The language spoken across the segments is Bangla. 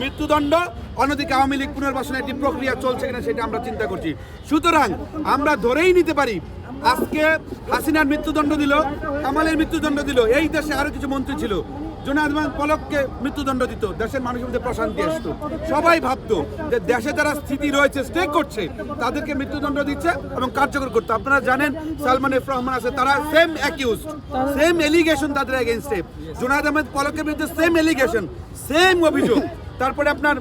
মৃত্যুদণ্ড, অন্যদিকে আওয়ামী লীগ পুনর্বাসনের একটি প্রক্রিয়া চলছে কিনা সেটা আমরা চিন্তা করছি। সুতরাং আমরা ধরেই নিতে পারি আজকে হাসিনার মৃত্যুদণ্ড দিল, কামালের মৃত্যুদণ্ড দিল, এই দেশে আরো কিছু মন্ত্রী ছিল, জুনায়েদ আহমেদ পলককে মৃত্যুদণ্ড দিত, দেশের মানুষের মধ্যে প্রশান্তি আসতো। সবাই ভাবতো যে দেশে যারা স্থিতি রয়েছে, স্টে করছে, তাদেরকে মৃত্যুদণ্ড দিচ্ছে এবং কার্যকর করতো। আপনারা জানেন সালমান এফ রহমান আছে, তারা সেম অ্যাকিউজ, সেম এলিগেশন তাদের এগেইনস্টে। জুনায়েদ আহমেদ পলকের বিরুদ্ধে সেম এলিগেশন, সেম অভিযোগ। তারপরে আপনার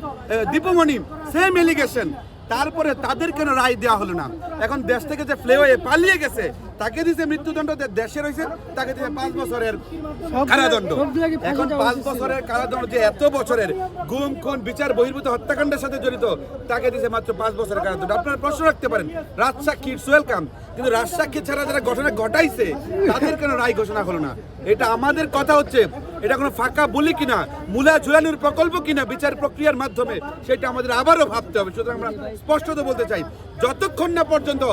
দীপুমণি সেম এলিগেশন। তারপরে তাদের কেন রায় দেওয়া হলো না? এখন দেশ থেকে যে ফ্লে হয়ে পালিয়ে গেছে তাকে দিয়েছে মৃত্যুদণ্ড, দেশে রয়েছে তাকে দিয়েছে 5 বছরের কারাদণ্ড। এখন 5 বছরের কারাদণ্ড যে এত বছরের গুম খুন বিচার বহির্ভূত হত্যাকাণ্ডের সাথে জড়িত, তাকে দিয়েছে মাত্র 5 বছরের কারাদণ্ড। আপনারা প্রশ্ন রাখতে পারেন রাজসাক্ষী ইটস ওয়েলকাম, কিন্তু রাজসাক্ষী ছাড়া যারা ঘটনা ঘটাইছে তাদের কেন রায় ঘোষণা হলো না? এটা আমাদের কথা হচ্ছে, এটা কোনো ফাঁকা বলি কিনা, মূলা ঝুলানোর প্রকল্প কিনা বিচার প্রক্রিয়ার মাধ্যমে, সেটা আমাদের আবারও ভাবতে হবে। সুতরাং আমরা স্পষ্টত বলতে চাই, যতক্ষণ না পর্যন্ত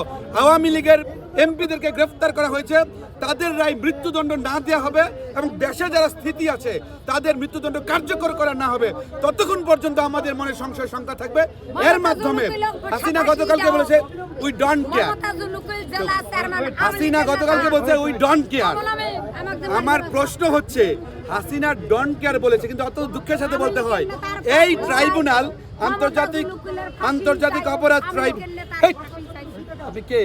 আওয়ামী লীগের এমপিদেরকে গ্রেফতার করা হয়েছে তাদের রায় মৃত্যুদণ্ড না দেওয়া হবে এবং দেশে যারা স্থিতি আছে তাদের মৃত্যুদণ্ড কার্যকর করা না হবে, ততক্ষণ পর্যন্ত আমাদের মনে সংশয় শঙ্কা থাকবে। এর মাধ্যমে হাসিনা গতকালকে বলেছে উই ডোন্ট কেয়ার, হাসিনা গতকালকে বলছে উই ডোন্ট কেয়ার। আমার প্রশ্ন হচ্ছে, হাসিনা ডোন্ট কেয়ার বলেছে, কিন্তু অত দুঃখের সাথে বলতে হয় এই ট্রাইব্যুনাল আন্তর্জাতিক অপরাধ ট্রাইব্যুনাল, আপনি কে?